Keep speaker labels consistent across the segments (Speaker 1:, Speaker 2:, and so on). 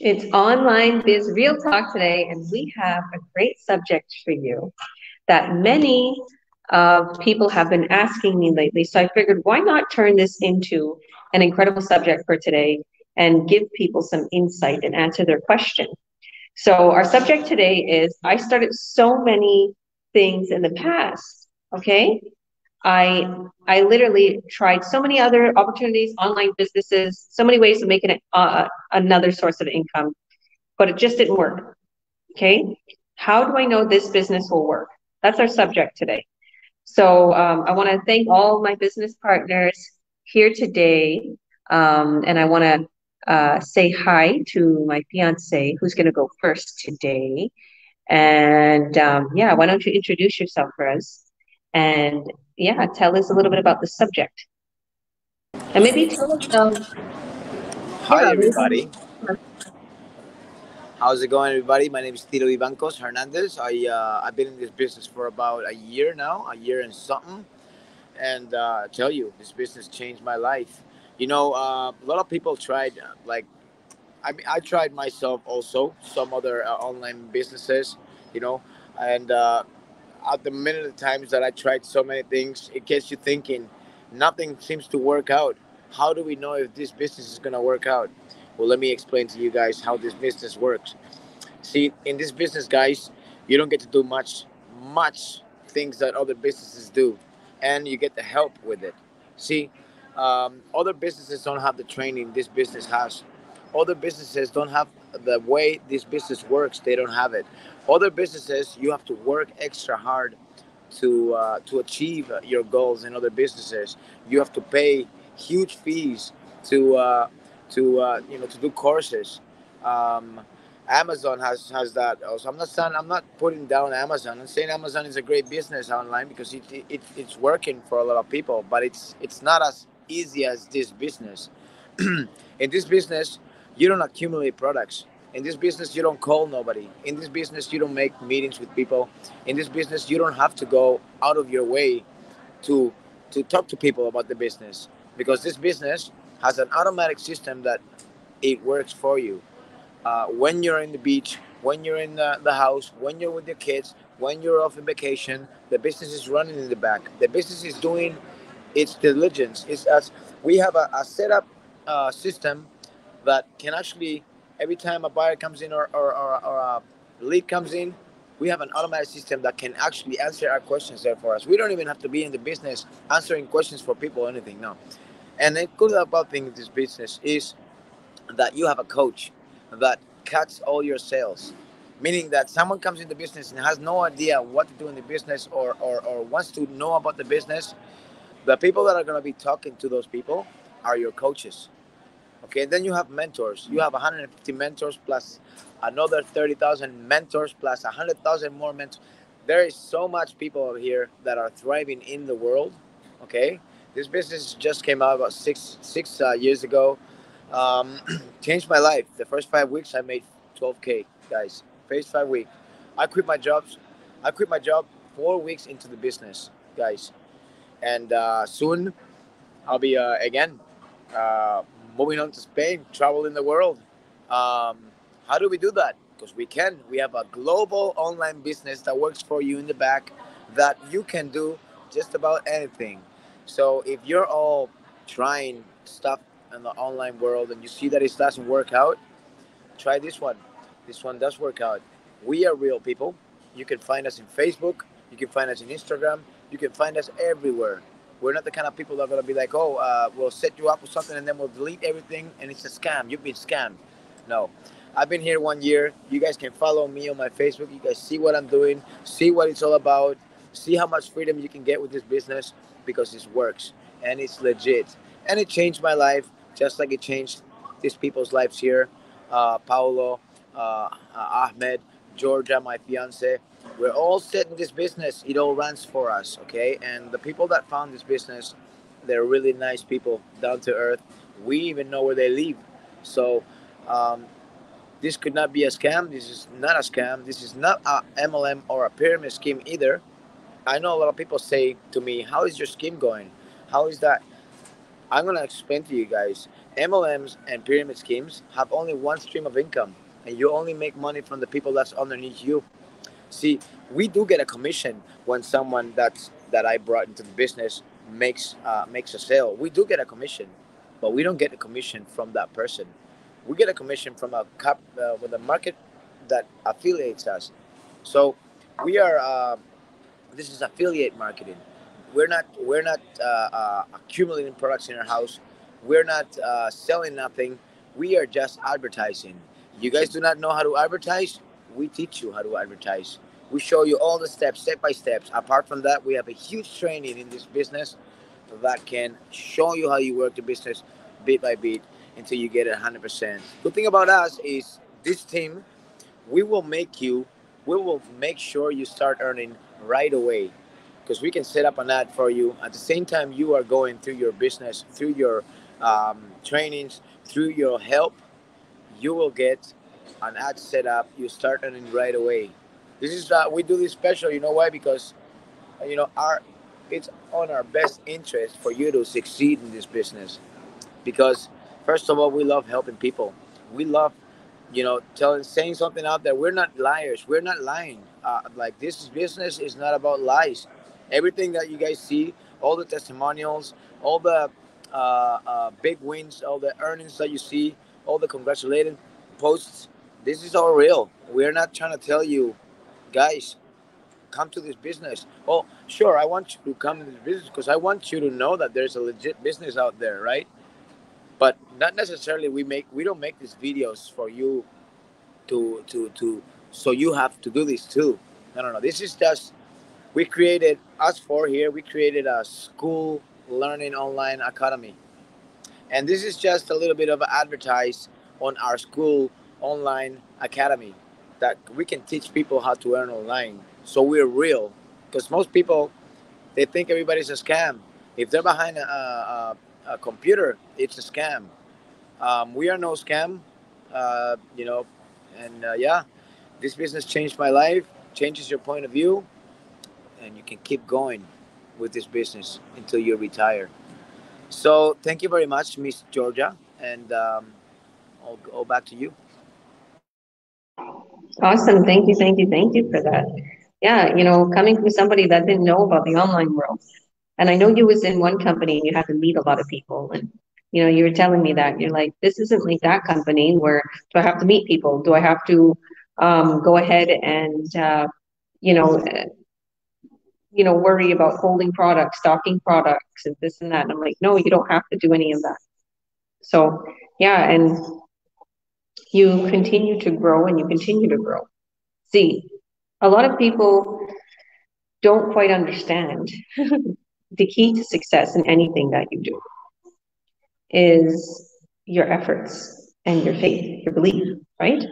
Speaker 1: It's Online Biz Real Talk today, and we have a great subject for you that many people have been asking me lately. So I figured, why not turn this into an incredible subject for today and give people some insight and answer their question? So our subject today is I started so many things in the past. Okay. I I literally tried so many other opportunities, online businesses, so many ways of making it another source of income, but it just didn't work. Okay. How do I know this business will work? That's our subject today. So I want to thank all my business partners here today. And I want to say hi to my fiance, who's going to go first today. And yeah, why don't you introduce yourself for us? And yeah, tell us a little bit about the subject. And maybe tell us,
Speaker 2: Hi,
Speaker 1: yeah,
Speaker 2: everybody.
Speaker 1: maybe,
Speaker 2: How's it going, everybody? My name is Tito Ivancos Hernandez. I've been in this business for about a year now, a year and something. And I tell you, this business changed my life. A lot of people tried, I tried myself also, some other online businesses, you know, and at the minute of times that I tried so many things, it gets you thinking, nothing seems to work out. How do we know if this business is going to work out? Well, let me explain to you guys how this business works. See, in this business, guys, you don't get to do much things that other businesses do, and you get the help with it. See, other businesses don't have the training this business has. Other businesses don't have the way this business works. They don't have it. Other businesses, you have to work extra hard to achieve your goals. In other businesses, you have to pay huge fees to to do courses. Um, Amazon has that also. I'm not putting down Amazon. I'm saying Amazon is a great business online because it's working for a lot of people, but it's not as easy as this business. In this business, you don't accumulate products. In this business, you don't call nobody. In this business, you don't make meetings with people. In this business, you don't have to go out of your way to to talk to people about the business because this business has an automatic system that it works for you. When you're in the beach, when you're in the house, when you're with your kids, when you're off on vacation, the business is running in the back. The business is doing its diligence. It's as we have a setup system that can actually, every time a buyer comes in or a lead comes in, we have an automatic system that can actually answer our questions there for us. We don't even have to be in the business answering questions for people or anything. No. And the good about thing in this business is that you have a coach that cuts all your sales, meaning that someone comes in the business and has no idea what to do in the business or wants to know about the business. The people that are going to be talking to those people are your coaches. Okay, and then you have mentors. You have 150 mentors plus another 30,000 mentors plus 100,000 more mentors. There is so much people over here that are thriving in the world. Okay, this business just came out about six years ago. Um, Changed my life. The first 5 weeks I made 12K, guys. First 5 weeks, I quit my jobs. I quit my job 4 weeks into the business, guys, and soon I'll be again uh, moving on to Spain, traveling the world. Um, how do we do that? Because we can. We have a global online business that works for you in the back that you can do just about anything. So if you're all trying stuff in the online world and you see that it doesn't work out, try this one. This one does work out. We are real people. You can find us in Facebook. You can find us in Instagram. You can find us everywhere. We're not the kind of people that are going to be like, oh, we'll set you up with something and then we'll delete everything and it's a scam. You've been scammed. No. I've been here 1 year. You guys can follow me on my Facebook. You guys see what I'm doing, see what it's all about, see how much freedom you can get with this business because it works and it's legit. And it changed my life just like it changed these people's lives here. Paulo, Ahmed, Georgia, my fiance. We're all set in this business. It all runs for us, okay? And the people that found this business, they're really nice people, down to earth. We even know where they live. So um, this could not be a scam. This is not a scam. This is not a MLM or a pyramid scheme either. I know a lot of people say to me, "How is your scheme going? How is that?" I'm gonna explain to you guys. MLMs and pyramid schemes have only one stream of income, and you only make money from the people that's underneath you. See, we do get a commission when someone that I brought into the business makes a sale. We do get a commission, but we don't get a commission from that person. We get a commission from with a market that affiliates us. So we are. This is affiliate marketing. We're not accumulating products in our house. We're not selling nothing. We are just advertising. You guys do not know how to advertise. We teach you how to advertise. We show you all the steps, step by steps. Apart from that, we have a huge training in this business that can show you how you work the business bit by bit until you get it 100%. Good thing about us is this team, we will make you, we will make sure you start earning right away, because we can set up an ad for you at the same time you are going through your business, through your trainings, through your help. You will get an ad set up. You start earning right away. This is we do this special. You know why? Because our it's on our best interest for you to succeed in this business. Because first of all, we love helping people. We love telling saying something out there. We're not liars. We're not lying. Like, this business is not about lies. Everything that you guys see, all the testimonials, all the big wins, all the earnings that you see, all the congratulating posts, this is all real. We're not trying to tell you, guys, come to this business. Oh, sure, I want you to come to this business because I want you to know that there's a legit business out there, right? But not necessarily we don't make these videos for you to so you have to do this too. No. This is just, we created, us four here, we created a school learning online academy. And this is just a little bit of advertise on our school online academy, that we can teach people how to earn online. So we're real, because most people, they think everybody's a scam. If they're behind a computer, it's a scam. We are no scam, you know, and yeah, this business changed my life, changes your point of view, and you can keep going with this business until you retire. So thank you very much, Miss Georgia, and I'll go back to you.
Speaker 1: Awesome. Thank you for that. Yeah, coming from somebody that didn't know about the online world. And I know you was in one company and you had to meet a lot of people. And, you were telling me that you're like, this isn't like that company where do I have to meet people? Do I have to go ahead and, you know, uh, worry about holding products, stocking products and this and that. And I'm like, no, you don't have to do any of that. So yeah, and you continue to grow and you continue to grow. See, a lot of people don't quite understand the key to success in anything that you do is your efforts and your faith, your belief, right?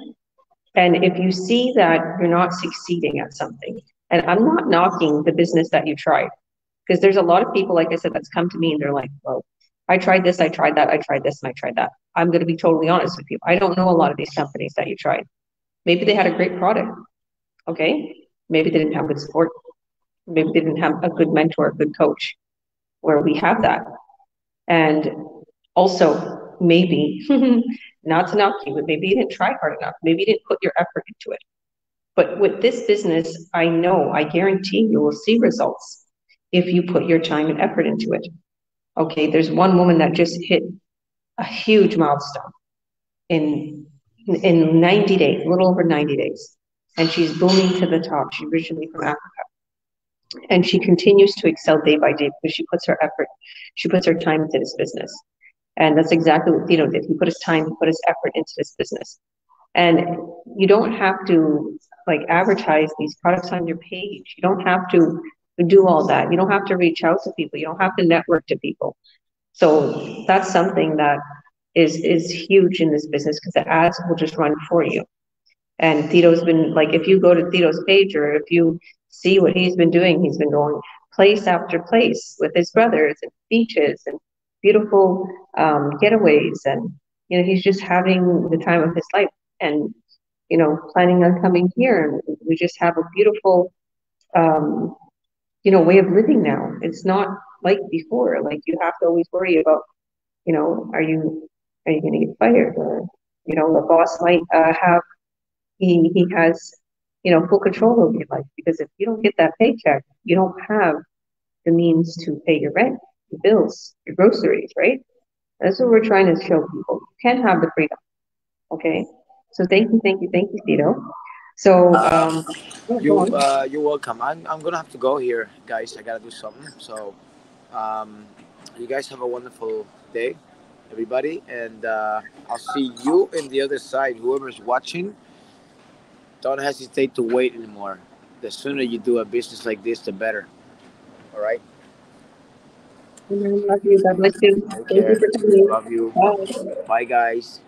Speaker 1: And if you see that you're not succeeding at something, and I'm not knocking the business that you tried, because there's a lot of people, like I said, that's come to me and they're like, well, I tried this, I tried that, I tried this, and I tried that. I'm going to be totally honest with you. I don't know a lot of these companies that you tried. Maybe they had a great product, okay? Maybe they didn't have good support. Maybe they didn't have a good mentor, a good coach, where we have that. And also, maybe, not to knock you, but maybe you didn't try hard enough. Maybe you didn't put your effort into it. But with this business, I guarantee you will see results if you put your time and effort into it. Okay, there's one woman that just hit a huge milestone in 90 days, a little over 90 days. And she's booming to the top. She's originally from Africa. And she continues to excel day by day because she puts her effort, she puts her time into this business. And that's exactly what Tito did. He put his time, he put his effort into this business. And you don't have to like advertise these products on your page. You don't have to do all that. You don't have to reach out to people. You don't have to network to people. So that's something that is huge in this business because the ads will just run for you. And Tito's been like, if you go to Tito's page or if you see what he's been doing, he's been going place after place with his brothers and beaches and beautiful getaways. And, he's just having the time of his life and, planning on coming here. And we just have a beautiful, way of living now. It's not like before. Like you have to always worry about, are you are you going to get fired? Or, the boss might he has, full control over your life, because if you don't get that paycheck, you don't have the means to pay your rent, your bills, your groceries, right? That's what we're trying to show people. You can have the freedom. Okay. So thank you, Tito. So, yeah, go on.
Speaker 2: You're welcome. I'm gonna have to go here, guys. I gotta do something. So, um, you guys have a wonderful day, everybody, and I'll see you in the other side. Whoever's watching, don't hesitate to wait anymore. The sooner you do a business like this, the better. All right.
Speaker 1: Amen. Love you. God bless you.
Speaker 2: Take
Speaker 1: Thank you
Speaker 2: care.
Speaker 1: for coming.
Speaker 2: Love you.
Speaker 1: Bye.
Speaker 2: Bye, guys.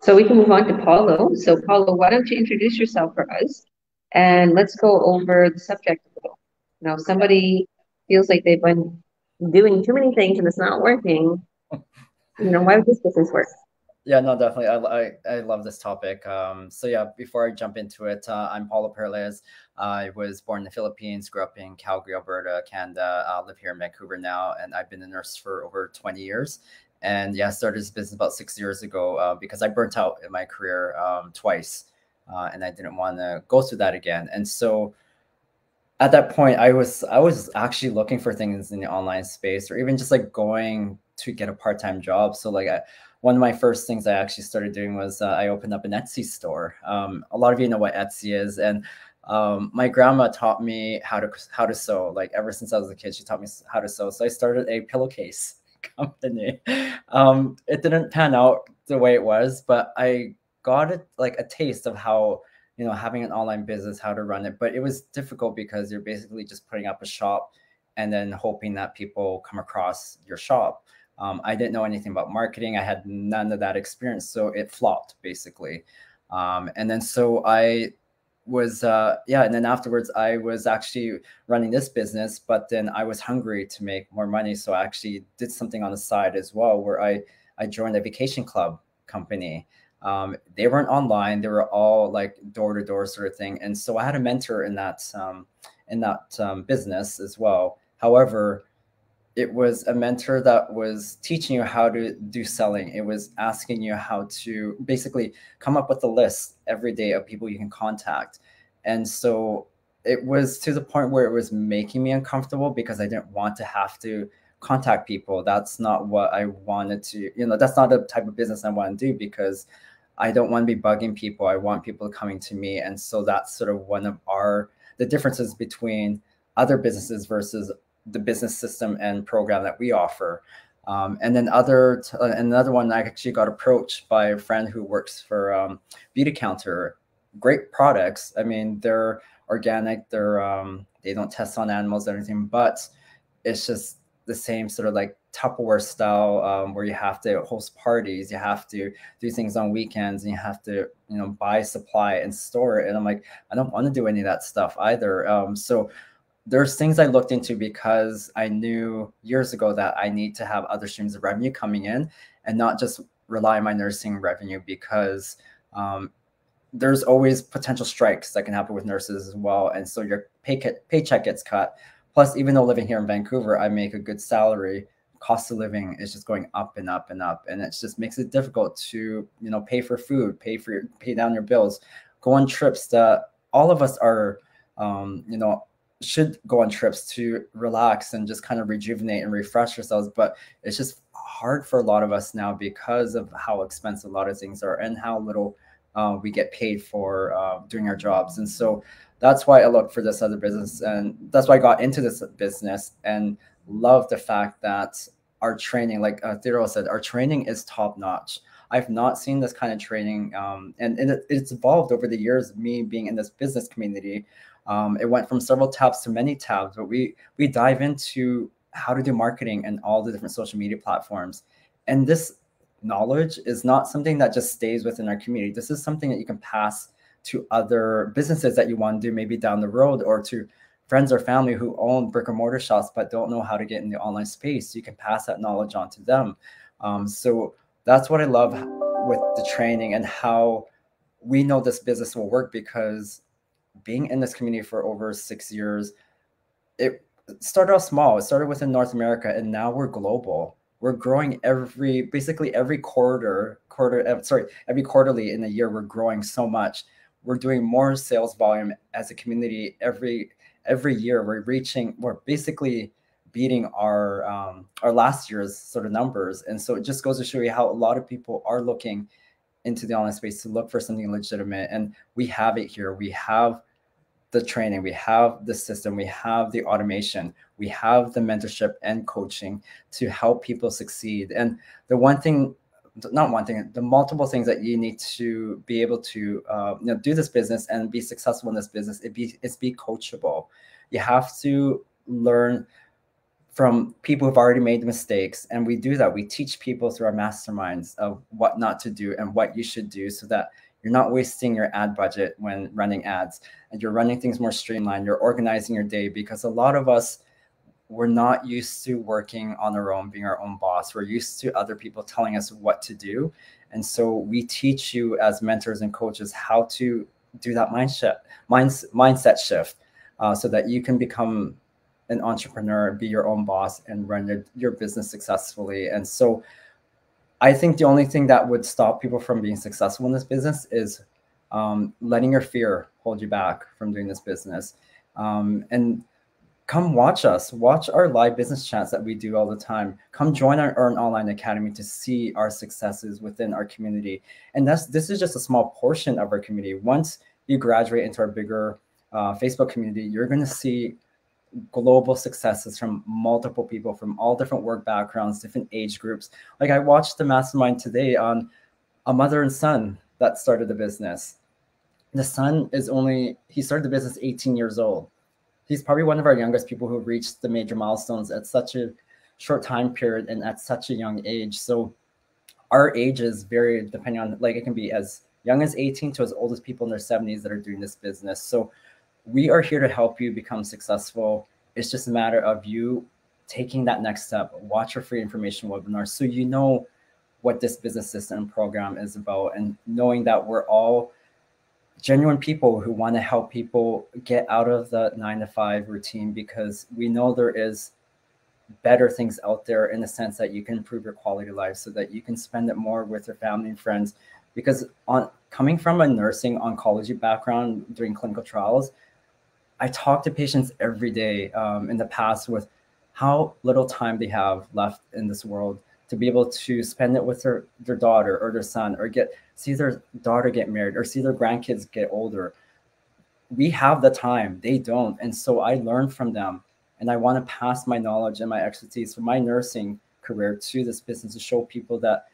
Speaker 1: So we can move on to Paulo. So Paulo, why don't you introduce yourself for us, and let's go over the subject a little. Now, if somebody feels like they've been doing too many things and it's not working, why would this business work?
Speaker 3: Yeah, no, definitely. I love this topic. So yeah, before I jump into it, I'm Paulo Perez. I was born in the Philippines, grew up in Calgary, Alberta, Canada. I live here in Vancouver now, and I've been a nurse for over 20 years. And yeah, I started this business about 6 years ago because I burnt out in my career twice, and I didn't want to go through that again. And so at that point, I was actually looking for things in the online space, or even just like going to get a part-time job. So like one of my first things I actually started doing was I opened up an Etsy store. A lot of you know what Etsy is, and my grandma taught me how to sew. Like ever since I was a kid, she taught me how to sew. So I started a pillowcase company. It didn't pan out the way it was, but I got it like a taste of how having an online business, how to run it. But it was difficult because you're basically just putting up a shop and then hoping that people come across your shop. I didn't know anything about marketing. I had none of that experience, so it flopped basically. And then so I was yeah, and then afterwards I was actually running this business, but then I was hungry to make more money, so I actually did something on the side as well, where I joined a vacation club company. They weren't online; they were all like door to door sort of thing, and so I had a mentor in that business as well. However, it was a mentor that was teaching you how to do selling. It was asking you how to basically come up with a list every day of people you can contact. And so it was to the point where it was making me uncomfortable because I didn't want to have to contact people. That's not what I wanted to, that's not the type of business I want to do, because I don't want to be bugging people. I want people coming to me. And so that's sort of one of the differences between other businesses versus the business system and program that we offer. And then another one, I actually got approached by a friend who works for Beautycounter. Great products. I mean, they're organic. They don't test on animals or anything, but it's just the same sort of like Tupperware style, where you have to host parties, you have to do things on weekends, and you have to buy supply and store it. And I'm like, I don't want to do any of that stuff either. So there's things I looked into because I knew years ago that I need to have other streams of revenue coming in and not just rely on my nursing revenue, because there's always potential strikes that can happen with nurses as well. And so your paycheck gets cut. Plus, even though living here in Vancouver, I make a good salary, cost of living is just going up and up and up. And it just makes it difficult to, pay for food, pay down your bills, go on trips that all of us are, should go on trips to relax and just kind of rejuvenate and refresh ourselves. But it's just hard for a lot of us now because of how expensive a lot of things are and how little we get paid for doing our jobs. And so that's why I looked for this other business. And that's why I got into this business and love the fact that our training, like Theodore said, our training is top notch. I've not seen this kind of training. And it's evolved over the years, me being in this business community. It went from several tabs to many tabs, but we dive into how to do marketing and all the different social media platforms. And this knowledge is not something that just stays within our community. This is something that you can pass to other businesses that you want to do maybe down the road, or to friends or family who own brick and mortar shops but don't know how to get in the online space. You can pass that knowledge on to them. So that's what I love with the training and how we know this business will work, because being in this community for over 6 years, started off small. It started within North America, and now we're global. We're growing basically every every quarterly in a year. We're growing so much. We're doing more sales volume as a community every year. We're basically beating our last year's sort of numbers, and so it just goes to show you how a lot of people are looking into the online space to look for something legitimate, and we have it here. We have the training, we have the system, we have the automation, we have the mentorship and coaching to help people succeed. And the the multiple things that you need to be able to do this business and be successful in this business is be coachable. You have to learn from people who've already made mistakes, and we do that. We teach people through our masterminds of what not to do and what you should do, so that you're not wasting your ad budget when running ads, and you're running things more streamlined. You're organizing your day, because a lot of us, we're not used to working on our own, being our own boss. We're used to other people telling us what to do. And so we teach you as mentors and coaches how to do that mindset shift, so that you can become an entrepreneur, be your own boss, and run your business successfully. And so I think the only thing that would stop people from being successful in this business is letting your fear hold you back from doing this business. And come watch our live business chats that we do all the time. Come join our Earn Online Academy to see our successes within our community. And this is just a small portion of our community. Once you graduate into our bigger Facebook community, you're going to see global successes from multiple people from all different work backgrounds, different age groups. Like, I watched the mastermind today on a mother and son that started the business. The son he started the business 18 years old. He's probably one of our youngest people who reached the major milestones at such a short time period and at such a young age. So our ages vary depending on, like, it can be as young as 18 to as old as people in their 70s that are doing this business. So we are here to help you become successful. It's just a matter of you taking that next step. Watch our free information webinars so you know what this business system program is about, and knowing that we're all genuine people who want to help people get out of the 9-to-5 routine, because we know there is better things out there, in the sense that you can improve your quality of life so that you can spend it more with your family and friends. Because coming from a nursing oncology background doing clinical trials, I talk to patients every day in the past with how little time they have left in this world to be able to spend it with their daughter or their son, or see their daughter get married, or see their grandkids get older. We have the time, they don't. And so I learn from them, and I want to pass my knowledge and my expertise from my nursing career to this business to show people that,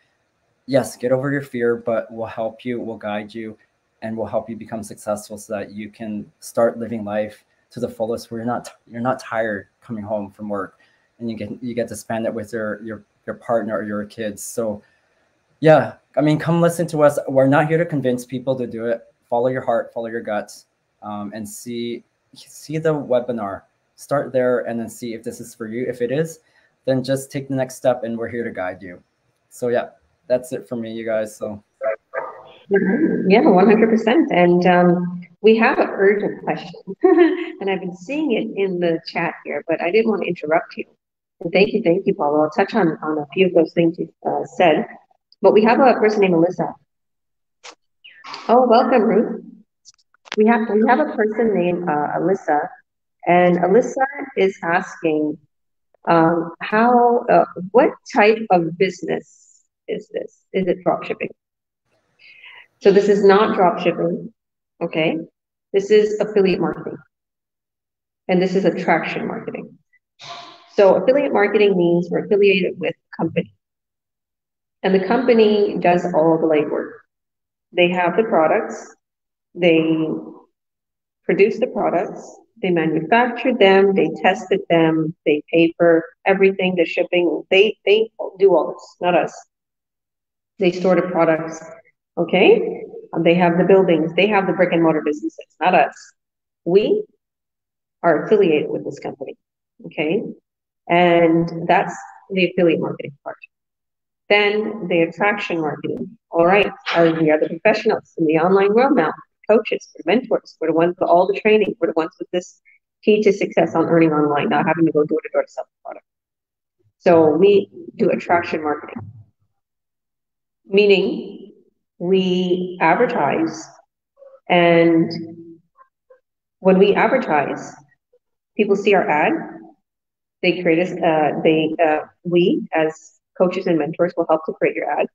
Speaker 3: yes, get over your fear, but we'll help you, we'll guide you, and will help you become successful so that you can start living life to the fullest, where you're not tired coming home from work, and you get to spend it with your partner or your kids. So yeah, I mean, come listen to us. We're not here to convince people to do it. Follow your heart, follow your guts, and see the webinar. Start there and then see if this is for you. If it is, then just take the next step, and we're here to guide you. So yeah, that's it for me, you guys. So
Speaker 1: yeah, 100%. And we have an urgent question, and I've been seeing it in the chat here, but I didn't want to interrupt you. And thank you, Paulo. I'll touch on a few of those things you said. But we have a person named Alyssa. Oh, welcome, Ruth. We have a person named Alyssa, and Alyssa is asking what type of business is this? Is it dropshipping? So this is not dropshipping, okay? This is affiliate marketing, and this is attraction marketing. So affiliate marketing means we're affiliated with a company, and the company does all the legwork. They have the products, they produce the products, they manufacture them, they tested them, they pay for everything, the shipping, they do all this, not us. They store the products, okay? They have the buildings, they have the brick and mortar businesses, not us. We are affiliated with this company, okay? And that's the affiliate marketing part. Then the attraction marketing. All right, we are the professionals in the online world now, coaches, we're mentors, we're the ones with all the training, we're the ones with this key to success on earning online, not having to go door to door to sell the product. So we do attraction marketing, meaning we advertise, and when we advertise, people see our ad, they create us, we as coaches and mentors will help to create your ad.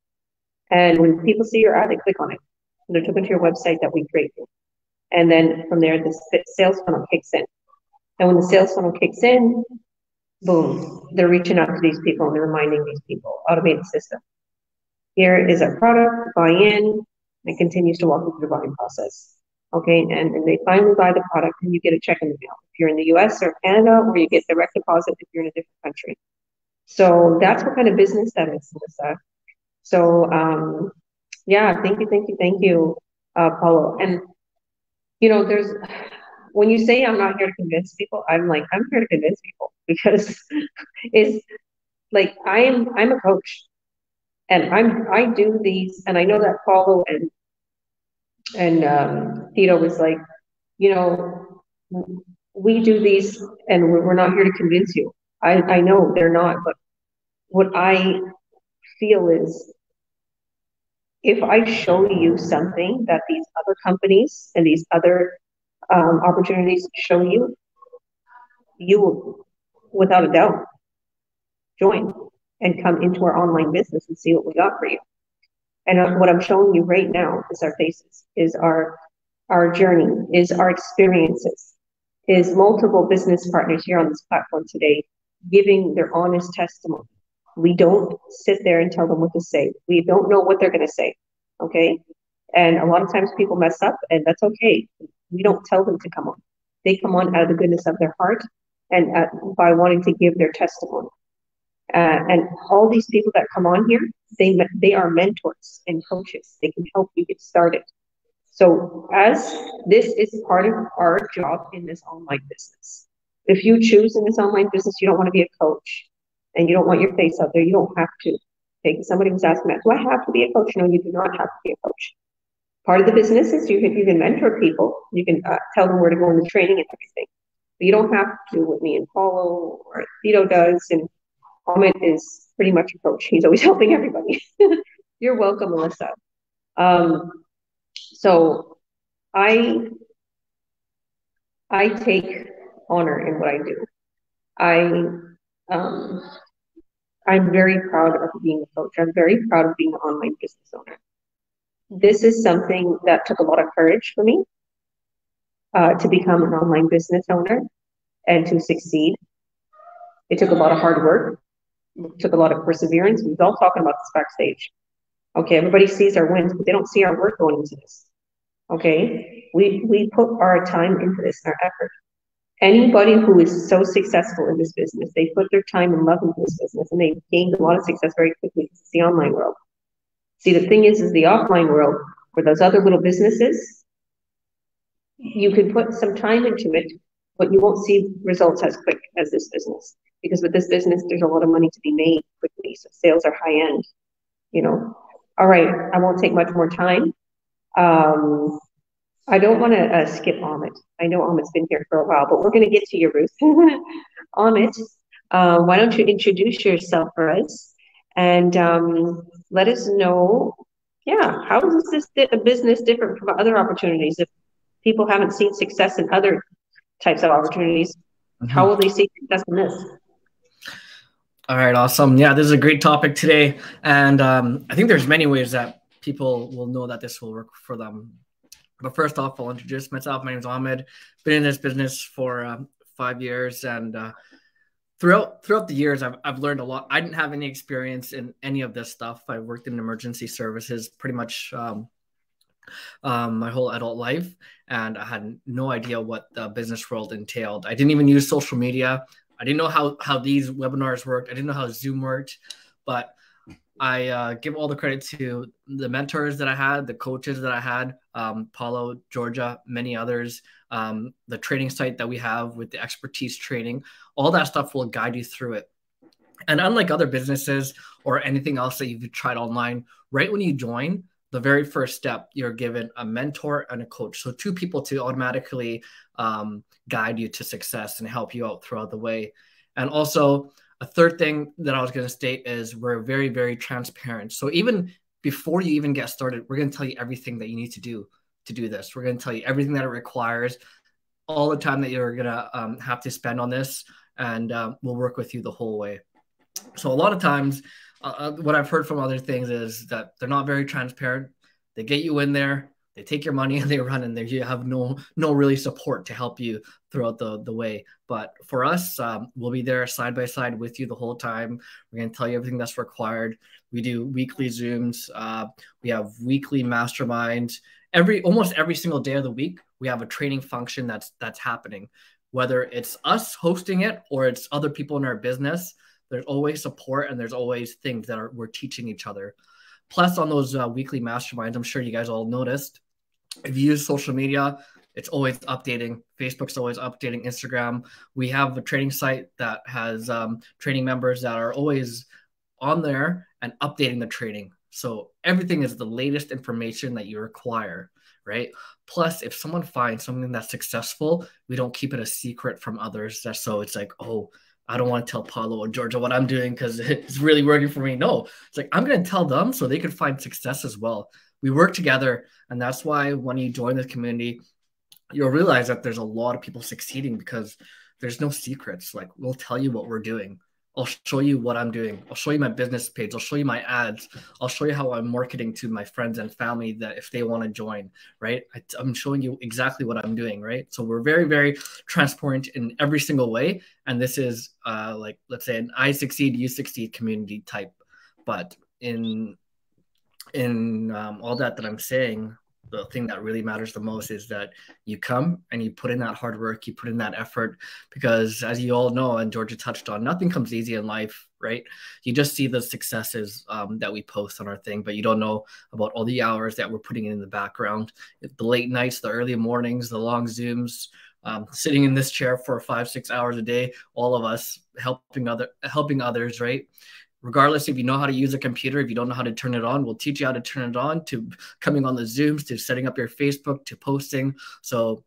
Speaker 1: And when people see your ad, they click on it. They're taken to your website that we create. And then from there, the sales funnel kicks in. And when the sales funnel kicks in, boom, they're reaching out to these people and they're reminding these people, automated system. Here is our product, buy in, and it continues to walk them through the buying process. Okay, and they finally buy the product and you get a check in the mail. If you're in the US or Canada, or you get direct deposit if you're in a different country. So that's what kind of business that is, Melissa. So yeah, thank you, Paulo. And you know, when you say I'm not here to convince people, I'm like, I'm here to convince people, because it's like I'm a coach, and I do these, and I know that Paulo and Tito was like, you know, we do these, and we're not here to convince you. I know they're not, but what I feel is, if I show you something that these other companies and these other opportunities show you, you will, without a doubt, join and come into our online business and see what we got for you. And what I'm showing you right now is our faces, is our journey, is our experiences, is multiple business partners here on this platform today giving their honest testimony. We don't sit there and tell them what to say. We don't know what they're going to say, okay? And a lot of times people mess up, and that's okay. We don't tell them to come on. They come on out of the goodness of their heart and by wanting to give their testimony. And all these people that come on here, they are mentors and coaches. They can help you get started. So as this is part of our job in this online business, if you choose in this online business, you don't want to be a coach and you don't want your face out there, you don't have to. Okay, somebody was asking that, do I have to be a coach? No, you do not have to be a coach. Part of the business is you can mentor people. You can tell them where to go in the training and everything. But you don't have to do what me and Paulo or Tito does. And Amit is pretty much a coach. He's always helping everybody. You're welcome, Melissa. So I take honor in what I do. I'm very proud of being a coach. I'm very proud of being an online business owner. This is something that took a lot of courage for me to become an online business owner and to succeed. It took a lot of hard work. It took a lot of perseverance. We was all talking about this backstage. Okay, everybody sees our wins, but they don't see our work going into this. Okay, we put our time into this and our effort. Anybody who is so successful in this business, they put their time and love into this business, and they've gained a lot of success very quickly. It's the online world. See, the thing is the offline world, for those other little businesses, you can put some time into it, but you won't see results as quick as this business. Because with this business, there's a lot of money to be made quickly. So sales are high end, you know. All right, I won't take much more time. I don't want to skip Amit. I know Amit's been here for a while, but we're going to get to you, Ruth. Amit, why don't you introduce yourself for us and let us know, yeah, how is this business different from other opportunities? If people haven't seen success in other types of opportunities, how will they see success in this?
Speaker 4: All right, awesome. Yeah, this is a great topic today. And I think there's many ways that people will know that this will work for them. But first off, I'll introduce myself. My name is Ahmed. Been in this business for 5 years. And throughout the years, I've learned a lot. I didn't have any experience in any of this stuff. I worked in emergency services pretty much my whole adult life. And I had no idea what the business world entailed. I didn't even use social media. I didn't know how these webinars worked. I didn't know how Zoom worked. But I give all the credit to the mentors that I had, the coaches that I had, Paulo, Georgia, many others, the training site that we have with the expertise training. All that stuff will guide you through it. And unlike other businesses or anything else that you've tried online, right when you join, the very first step, you're given a mentor and a coach. So two people to automatically guide you to success and help you out throughout the way. And also a third thing that I was going to state is we're very, very transparent. So even before you even get started, we're going to tell you everything that you need to do this. We're going to tell you everything that it requires, all the time that you're going to have to spend on this, and we'll work with you the whole way. So a lot of times, what I've heard from other things is that they're not very transparent. They get you in there, they take your money, and they run in there. You have no really support to help you throughout the way. But for us, we'll be there side by side with you the whole time. We're going to tell you everything that's required. We do weekly Zooms. We have weekly masterminds. Almost every single day of the week, we have a training function that's happening. Whether it's us hosting it or it's other people in our business, there's always support and there's always things that we're teaching each other. Plus, on those weekly masterminds, I'm sure you guys all noticed, if you use social media, it's always updating. Facebook's always updating. Instagram. We have a training site that has training members that are always on there and updating the training. So everything is the latest information that you require, right? Plus, if someone finds something that's successful, we don't keep it a secret from others. So it's like, oh, I don't want to tell Paulo or Georgia what I'm doing because it's really working for me. No, it's like, I'm going to tell them so they can find success as well. We work together. And that's why when you join this community, you'll realize that there's a lot of people succeeding because there's no secrets. Like, we'll tell you what we're doing. I'll show you what I'm doing. I'll show you my business page. I'll show you my ads. I'll show you how I'm marketing to my friends and family that if they want to join, right? I'm showing you exactly what I'm doing, right? So we're very, very transparent in every single way. And this is like, let's say an I succeed, you succeed community type. But in all that I'm saying, the thing that really matters the most is that you come and you put in that hard work, you put in that effort, because as you all know, and Georgia touched on, nothing comes easy in life, right? You just see the successes that we post on our thing, but you don't know about all the hours that we're putting in the background, the late nights, the early mornings, the long Zooms, sitting in this chair for 5-6 hours a day, all of us helping others, right? Regardless if you know how to use a computer, if you don't know how to turn it on, we'll teach you how to turn it on, to coming on the Zooms, to setting up your Facebook, to posting. So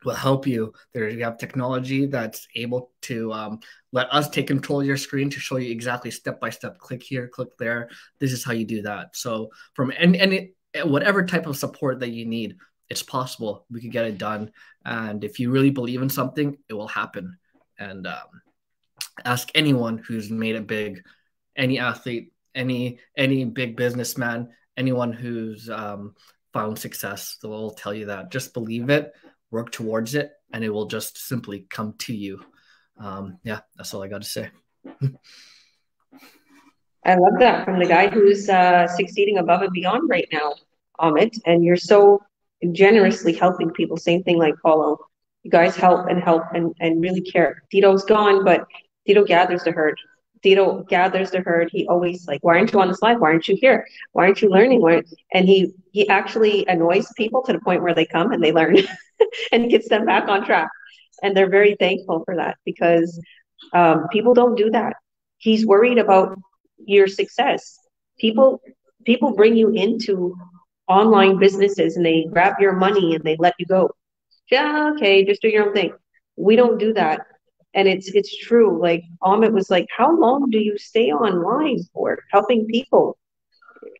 Speaker 4: we'll help you. You have technology that's able to let us take control of your screen to show you exactly step-by-step, click here, click there. This is how you do that. So from any whatever type of support that you need, it's possible. We can get it done. And if you really believe in something, it will happen. And ask anyone who's made it big, any athlete, any big businessman, anyone who's found success, they'll tell you that. Just believe it, work towards it, and it will just simply come to you. Yeah, that's all I got to say.
Speaker 1: I love that from the guy who's succeeding above and beyond right now, Amit. And you're so generously helping people. Same thing like Paulo. You guys help and really care. Tito's gone, but Tito gathers the herd. Tito gathers the herd. He always like, why aren't you on this live? Why aren't you here? Why aren't you learning? And he actually annoys people to the point where they come and they learn and gets them back on track. And they're very thankful for that because people don't do that. He's worried about your success. People bring you into online businesses and they grab your money and they let you go. Yeah, okay, just do your own thing. We don't do that. And it's true. Like Amit was like, how long do you stay online for helping people?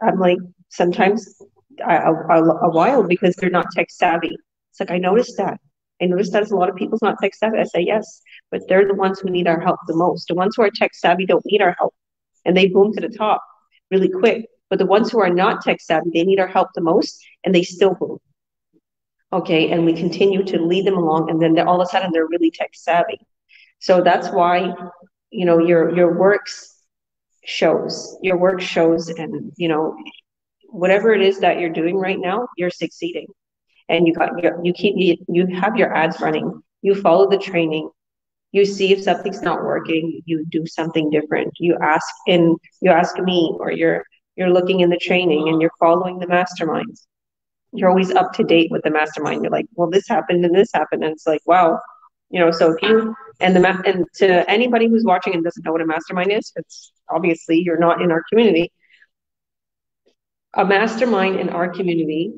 Speaker 1: I'm like, sometimes a while because they're not tech savvy. It's like, I noticed that. I noticed that a lot of people's not tech savvy. I say, yes, but they're the ones who need our help the most. The ones who are tech savvy don't need our help and they boom to the top really quick. But the ones who are not tech savvy, they need our help the most and they still boom. Okay, and we continue to lead them along and then all of a sudden they're really tech savvy. So that's why, you know, your work shows, and, you know, whatever it is that you're doing right now, you're succeeding. And you have your ads running, you follow the training, you see if something's not working, you do something different. You ask me, or you're looking in the training and you're following the masterminds. You're always up to date with the mastermind. You're like, well, this happened and this happened. And it's like, wow. You know, so if you, and to anybody who's watching and doesn't know what a mastermind is, it's obviously you're not in our community. a mastermind in our community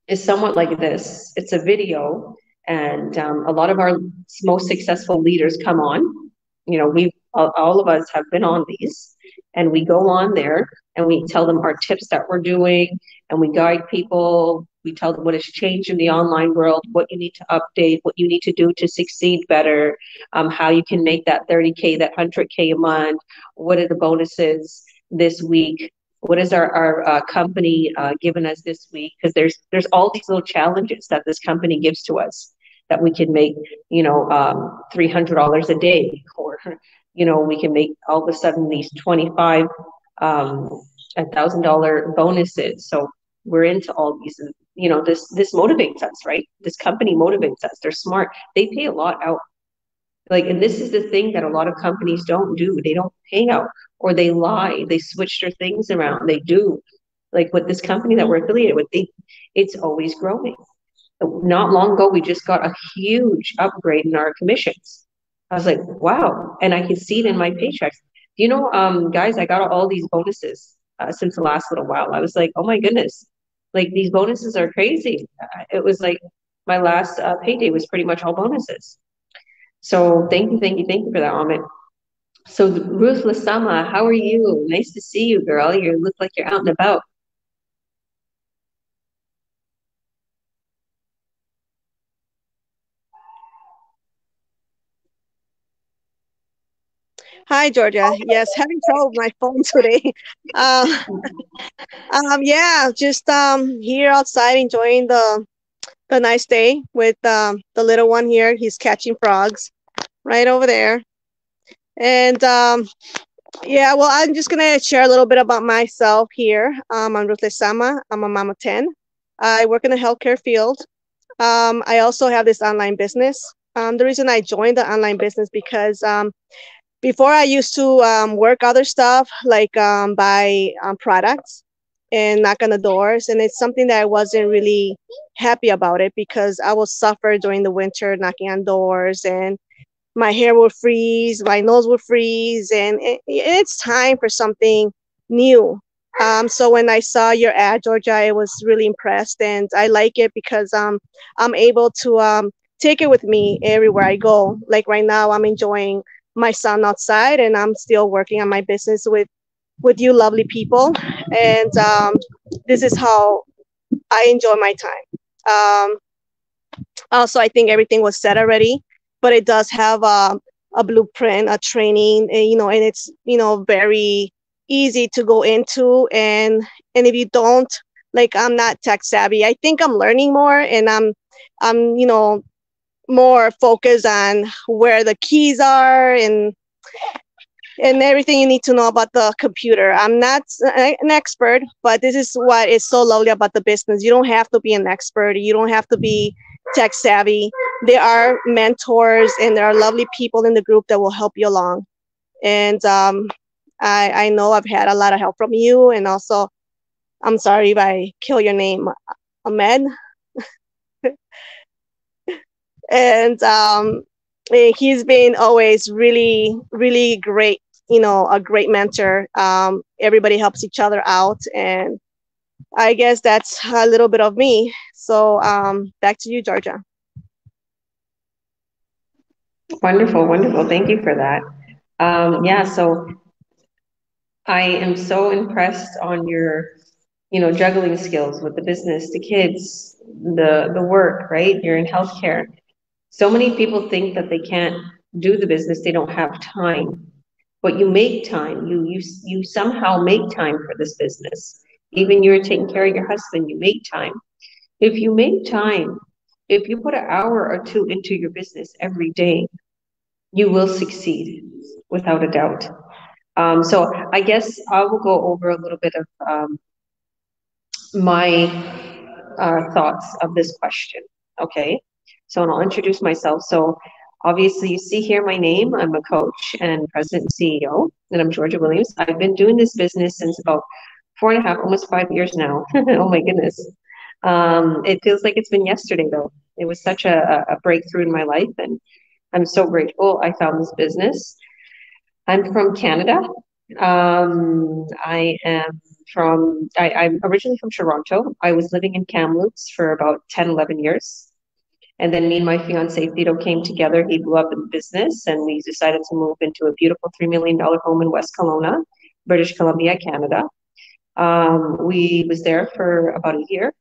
Speaker 1: is somewhat like this. It's a video, and a lot of our most successful leaders come on. You know, we all of us have been on these, and we go on there and we tell them our tips that we're doing, and we guide people. We tell them what has changed in the online world, what you need to update, what you need to do to succeed better, how you can make that 30K, that 100K a month, what are the bonuses this week, what is our company given us this week? Because there's all these little challenges that this company gives to us that we can make, you know, $300 a day, or, you know, we can make all of a sudden these $1,000 bonuses. So we're into all these, and, you know, this motivates us, right? This company motivates us. They're smart. They pay a lot out. Like, and this is the thing that a lot of companies don't do. They don't pay out, or they lie. They switch their things around. They do. Like with this company that we're affiliated with, it's always growing. Not long ago, we just got a huge upgrade in our commissions. I was like, wow. And I can see it in my paychecks. You know, guys, I got all these bonuses since the last little while. I was like, oh my goodness, like these bonuses are crazy. It was like my last payday was pretty much all bonuses. So thank you for that, Amit. So Ruth Lasama, how are you? Nice to see you, girl. You look like you're out and about.
Speaker 5: Hi, Georgia. Yes, having trouble with my phone today. Uh, yeah, just here outside enjoying the nice day with the little one here. He's catching frogs right over there. And yeah, well, I'm just gonna share a little bit about myself here. I'm Ruth Lesama. I'm a mom of 10. I work in the healthcare field. I also have this online business. The reason I joined the online business because before I used to work other stuff like buy products and knock on the doors, and it's something that I wasn't really happy about it because I will suffer during the winter knocking on doors, and my hair will freeze, my nose will freeze, and it's time for something new. So when I saw your ad, Georgia, I was really impressed, and I like it because I'm able to take it with me everywhere I go. Like right now, I'm enjoying my son outside, and I'm still working on my business with you lovely people, and this is how I enjoy my time. Also, I think everything was said already, but it does have a blueprint, a training, and, you know, and it's, you know, very easy to go into, and if you don't, like, I'm not tech savvy. I think I'm learning more, and I'm you know, more focused on where the keys are and everything you need to know about the computer. I'm not an expert, but this is what is so lovely about the business. You don't have to be an expert. You don't have to be tech savvy. There are mentors and there are lovely people in the group that will help you along. And I know I've had a lot of help from you. And also, I'm sorry if I kill your name, Ahmed. And he's been always really, really great, you know, a great mentor. Everybody helps each other out, and I guess that's a little bit of me. So back to you, Georgia.
Speaker 1: Wonderful, wonderful. Thank you for that. Yeah, so I am so impressed on your, you know, juggling skills with the business, the kids, the work, right? You're in healthcare. So many people think that they can't do the business, they don't have time. But you make time. You somehow make time for this business. Even you're taking care of your husband, you make time. If you make time, if you put an hour or two into your business every day, you will succeed without a doubt. So I guess I will go over a little bit of my thoughts of this question. Okay, so I'll introduce myself. So obviously you see here my name. I'm a coach and president and CEO, and I'm Georgia Williams. I've been doing this business since about 4.5, almost 5 years now. Oh my goodness. It feels like it's been yesterday though. It was such a breakthrough in my life, and I'm so grateful I found this business. I'm from Canada. I am I'm originally from Toronto. I was living in Kamloops for about 10, 11 years. And then me and my fiance, Thito, came together. He blew up in business, and we decided to move into a beautiful $3 million home in West Kelowna, British Columbia, Canada. We was there for about a year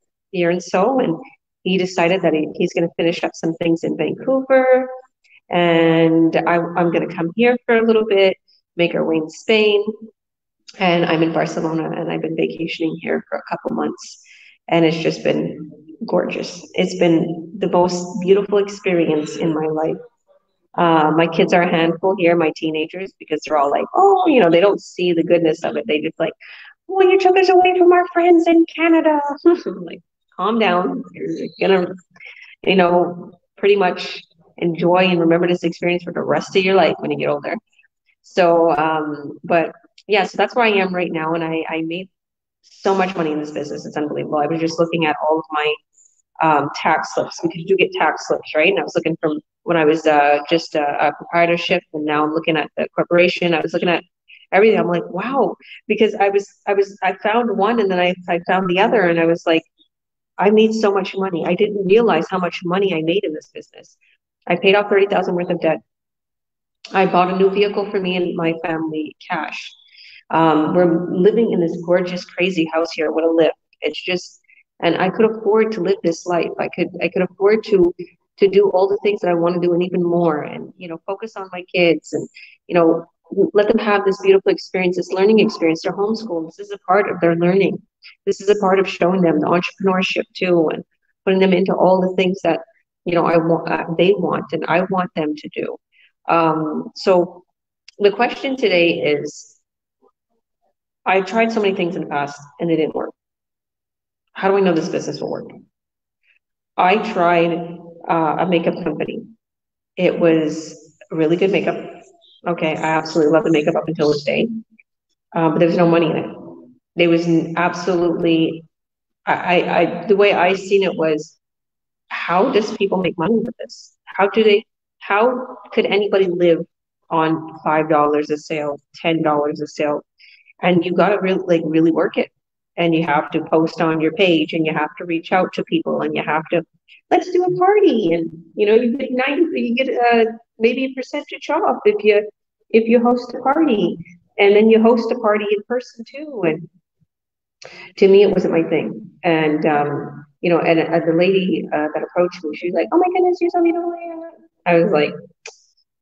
Speaker 1: and so, and he decided that he's going to finish up some things in Vancouver, and I'm going to come here for a little bit, make our way in Spain, and I'm in Barcelona, and I've been vacationing here for a couple months, and it's just been gorgeous. It's been the most beautiful experience in my life. My kids are a handful here, my teenagers, because they're all like, oh, they don't see the goodness of it. They just like, well, you took us away from our friends in Canada. I'm like, calm down. You're gonna, pretty much enjoy and remember this experience for the rest of your life when you get older. So, but yeah, so that's where I am right now. And I made so much money in this business. It's unbelievable. I was just looking at all of my tax slips, because you do get tax slips, right? And I was looking from when I was just a proprietorship, and now I'm looking at the corporation. I was looking at everything. I'm like, wow, because I found one, and then I found the other, and I was like, I made so much money. I didn't realize how much money I made in this business. I paid off $30,000 worth of debt. I bought a new vehicle for me and my family, cash. We're living in this gorgeous, crazy house here. What a live! It's just, and I could afford to live this life. I could afford to do all the things that I want to do and even more, and focus on my kids, and let them have this beautiful experience, this learning experience. They're homeschooled. This is a part of their learning. This is a part of showing them the entrepreneurship too, and putting them into all the things that I want, they want, and I want them to do. So the question today is, I tried so many things in the past and they didn't work. How do I know this business will work? I tried a makeup company. It was really good makeup. Okay, I absolutely love the makeup up until this day. But there was no money in it. There was absolutely, the way I seen it was, how does people make money with this? How could anybody live on $5 a sale, $10 a sale? And you got to really work it. And you have to post on your page, and you have to reach out to people, and you have to, let's do a party. And, you get maybe a percentage off if you host a party, and then you host a party in person too. And to me, it wasn't my thing. And, and the lady that approached me, she was like, oh my goodness, you're so beautiful. I was like,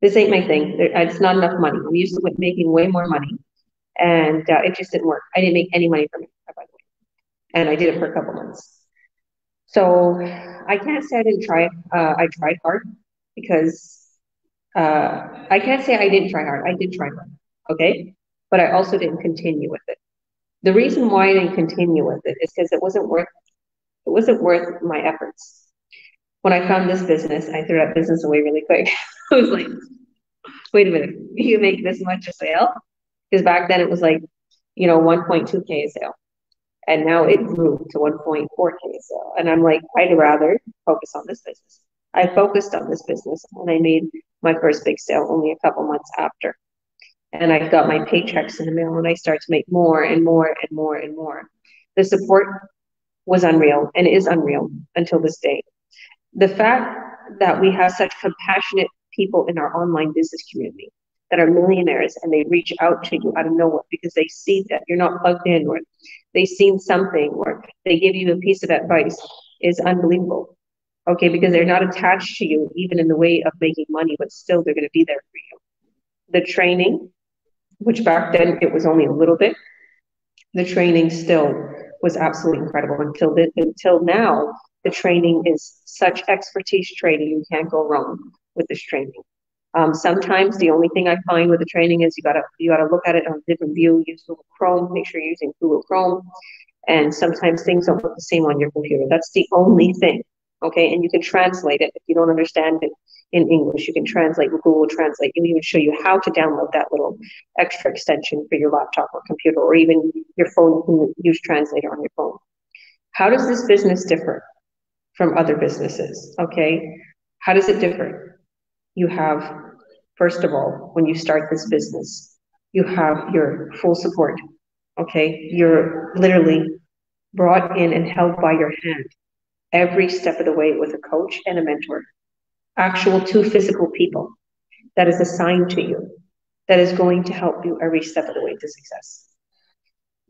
Speaker 1: this ain't my thing. It's not enough money. I'm used to making way more money. And it just didn't work. I didn't make any money from it, by the way. And I did it for a couple months. So I can't say I didn't try it. I tried hard, because I can't say I didn't try hard. I did try hard, okay? But I also didn't continue with it. The reason why I didn't continue with it is because it wasn't worth my efforts. When I found this business, I threw that business away really quick. I was like, wait a minute, you make this much a sale? Because back then it was like, 1.2K a sale. And now it grew to 1.4K a sale. And I'm like, I'd rather focus on this business. I focused on this business, and I made my first big sale only a couple months after. And I got my paychecks in the mail, and I started to make more and more and more and more. The support was unreal, and is unreal until this day. The fact that we have such compassionate people in our online business community that are millionaires, and they reach out to you out of nowhere because they see that you're not plugged in, or they've seen something, or they give you a piece of advice, is unbelievable. Okay, because they're not attached to you even in the way of making money, but still they're going to be there for you. The training, which back then it was only a little bit, the training still was absolutely incredible until now. The training is such expertise training, you can't go wrong with this training. Sometimes the only thing I find with the training is you gotta look at it on a different view. Use Google Chrome. Make sure you're using Google Chrome. And sometimes things don't look the same on your computer. That's the only thing. Okay, and you can translate it if you don't understand it in English. You can translate with Google Translate, and even show you how to download that little extra extension for your laptop or computer, or even your phone. You can use Translator on your phone. How does this business differ from other businesses? Okay, how does it differ? You have, first of all, when you start this business, you have your full support. Okay, you're literally brought in and held by your hand every step of the way with a coach and a mentor, actual two physical people that is assigned to you, that is going to help you every step of the way to success.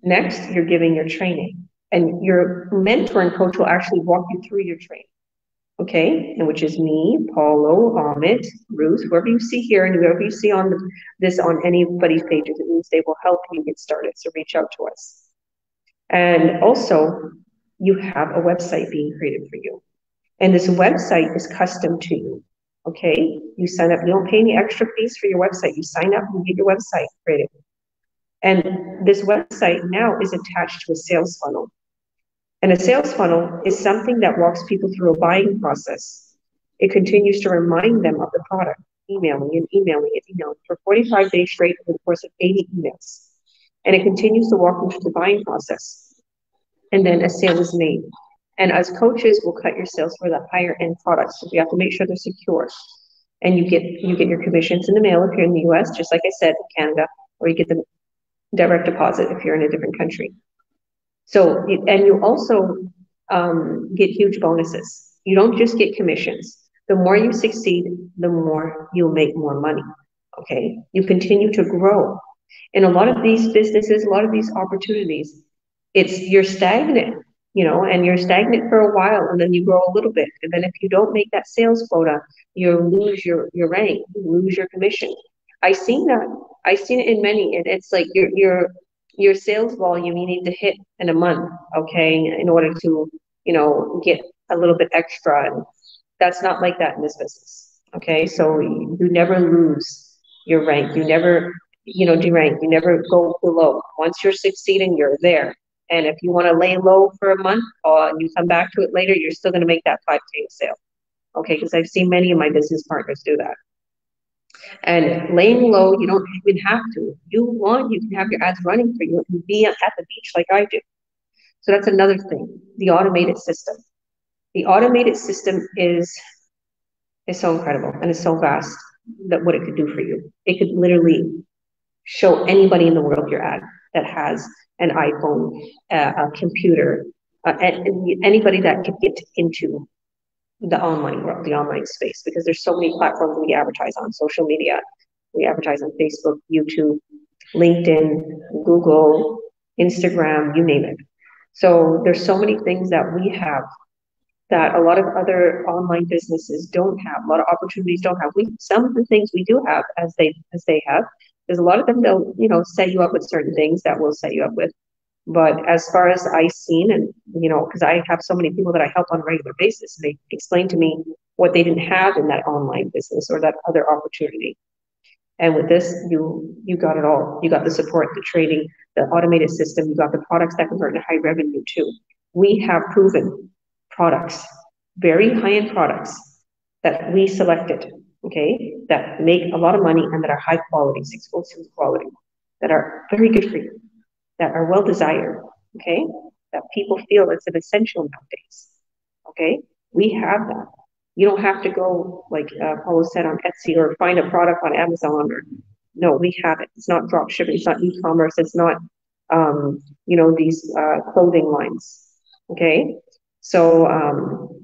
Speaker 1: Next, you're giving your training, and your mentor and coach will actually walk you through your training. Okay, and which is me, Paulo, Amit, Ruth, whoever you see here, and whoever you see on this on anybody's pages, it means they will help you get started. So reach out to us. And also, you have a website being created for you, and this website is custom to you. Okay, you sign up. You don't pay any extra fees for your website. You sign up and get your website created. And this website now is attached to a sales funnel. And a sales funnel is something that walks people through a buying process. It continues to remind them of the product, emailing and emailing and emailing for 45 days straight over the course of 80 emails. And it continues to walk them through the buying process. And then a sale is made. And as coaches, we'll cut your sales for the higher end products. So we have to make sure they're secure. And you get your commissions in the mail if you're in the US, just like I said, in Canada, or you get the direct deposit if you're in a different country. So, and you also get huge bonuses. You don't just get commissions. The more you succeed, the more you'll make more money, okay? You continue to grow. In a lot of these businesses, a lot of these opportunities, you're stagnant, and you're stagnant for a while, and then you grow a little bit. And then if you don't make that sales quota, you lose your rank, you lose your commission. I've seen that. I've seen it in many, and it's like your sales volume you need to hit in a month, okay, in order to, get a little bit extra. And that's not like that in this business, okay? So you never lose your rank. You never, derank. You never go below. Once you're succeeding, you're there. And if you want to lay low for a month and you come back to it later, you're still going to make that 5K sale, okay? Because I've seen many of my business partners do that. And laying low, you don't even have to. You can have your ads running for you and be at the beach like I do. So that's another thing, the automated system. The automated system is so incredible and it's so vast that what it could do for you. It could literally show anybody in the world your ad that has an iPhone, a computer, anybody that could get into the online world, the online space, because there's so many platforms we advertise on, social media. We advertise on Facebook, YouTube, LinkedIn, Google, Instagram, you name it. So there's so many things that we have that a lot of other online businesses don't have, a lot of opportunities don't have. Some of the things we do have as they have, there's a lot of them they'll, set you up with certain things that will set you up with. But as far as I've seen, and, because I have so many people that I help on a regular basis, they explain to me what they didn't have in that online business or that other opportunity. And with this, you got it all. You got the support, the training, the automated system. You got the products that convert into high revenue too. We have proven products, very high-end products that we selected, okay, that make a lot of money and that are high quality, 6 quality, that are very good for you, that are well desired, okay, that people feel it's an essential nowadays, okay. We have that. You don't have to go, like Paulo said, on Etsy or find a product on Amazon. No, we have it. It's not drop shipping. It's not e-commerce. It's not, these clothing lines. Okay. So,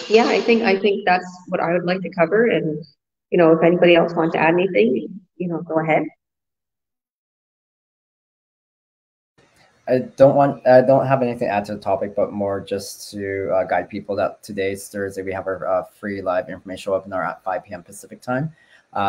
Speaker 1: yeah, I think that's what I would like to cover. And, if anybody else wants to add anything, go ahead.
Speaker 3: I don't have anything to add to the topic, but more just to guide people that today's Thursday, we have our free live information webinar at 5 p.m. Pacific time.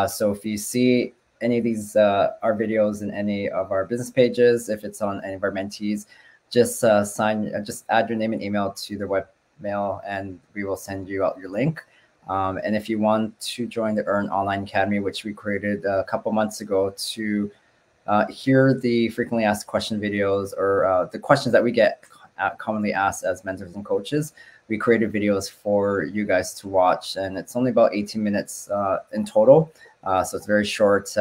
Speaker 3: So if you see any of these, our videos in any of our business pages, if it's on any of our mentees, just just add your name and email to their webmail and we will send you out your link. And if you want to join the Earn Online Academy, which we created a couple months ago to hear the frequently asked question videos or the questions that we get commonly asked as mentors and coaches, we created videos for you guys to watch, and it's only about 18 minutes in total. So it's very short,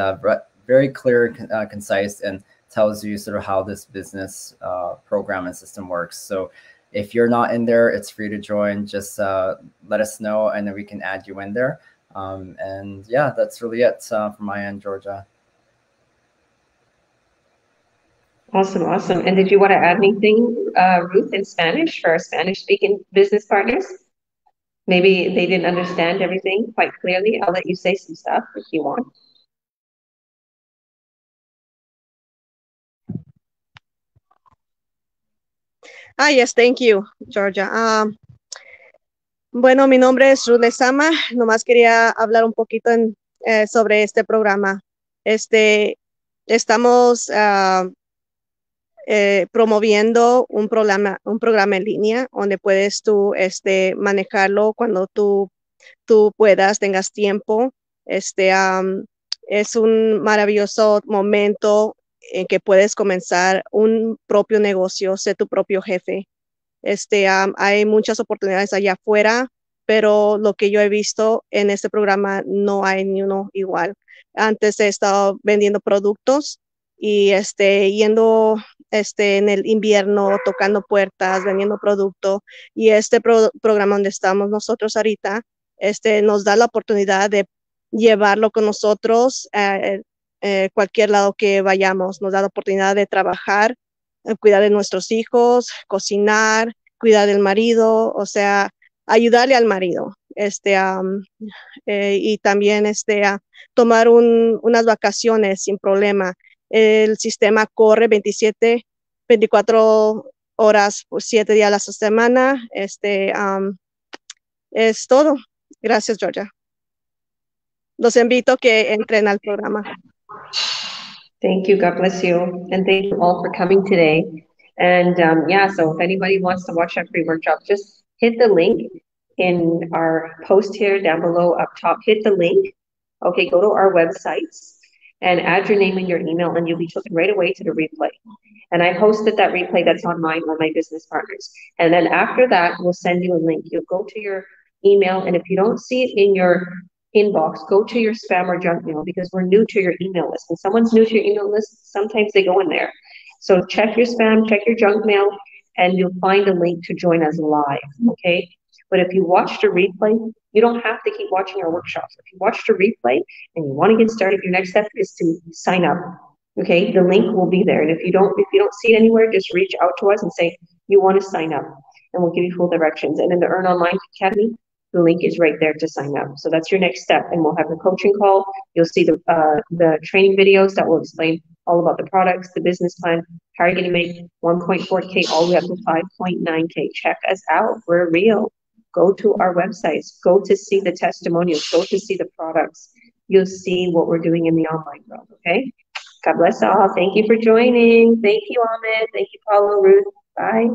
Speaker 3: very clear, concise, and tells you sort of how this business program and system works. So if you're not in there, it's free to join. Just let us know, and then we can add you in there. And yeah, that's really it from my end, Georgia.
Speaker 1: Awesome, awesome. And did you want to add anything, Ruth, in Spanish for our Spanish-speaking business partners? Maybe they didn't understand everything quite clearly. I'll let you say some stuff if you want.
Speaker 5: Yes, thank you, Georgia. Bueno, mi nombre es Ruth Lezama. Nomás quería hablar un poquito sobre este programa. Estamos promoviendo un programa en línea donde puedes tú manejarlo cuando tú puedas, tengas tiempo. Es un maravilloso momento en que puedes comenzar un propio negocio, ser tu propio jefe. Hay muchas oportunidades allá afuera, pero lo que yo he visto en este programa no hay ni uno igual. Antes he estado vendiendo productos y yendo en el invierno, tocando puertas, vendiendo producto, y este programa donde estamos nosotros ahorita, nos da la oportunidad de llevarlo con nosotros a cualquier lado que vayamos. Nos da la oportunidad de trabajar, cuidar de nuestros hijos, cocinar, cuidar del marido, o sea, ayudarle al marido, y también a tomar unas vacaciones sin problema. El sistema corre 24 horas por 7 días a la semana. Es todo. Gracias, Georgia. Los invito a que entren al programa.
Speaker 1: Thank you. God bless you. And thank you all for coming today. And yeah, so if anybody wants to watch our free workshop, just hit the link in our post here down below up top. Hit the link. Okay, go to our websites and add your name and your email, and you'll be taken right away to the replay. And I posted that replay that's on mine or my business partners. And then after that, we'll send you a link. You'll go to your email, and if you don't see it in your inbox, go to your spam or junk mail, because we're new to your email list. When someone's new to your email list, sometimes they go in there. So check your spam, check your junk mail, and you'll find a link to join us live, okay? But if you watched a replay, you don't have to keep watching our workshops. If you watched a replay and you want to get started, your next step is to sign up. Okay, the link will be there. And if you don't see it anywhere, just reach out to us and say you want to sign up, and we'll give you full directions. And in the Earn Online Academy, the link is right there to sign up. So that's your next step. And we'll have the coaching call. You'll see the training videos that will explain all about the products, the business plan, how you're going to make 1.4K all the way up to 5.9K. Check us out. We're real. Go to our websites. Go to see the testimonials. Go to see the products. You'll see what we're doing in the online world, okay? God bless all. Thank you for joining. Thank you, Ahmed. Thank you, Paulo, Ruth. Bye.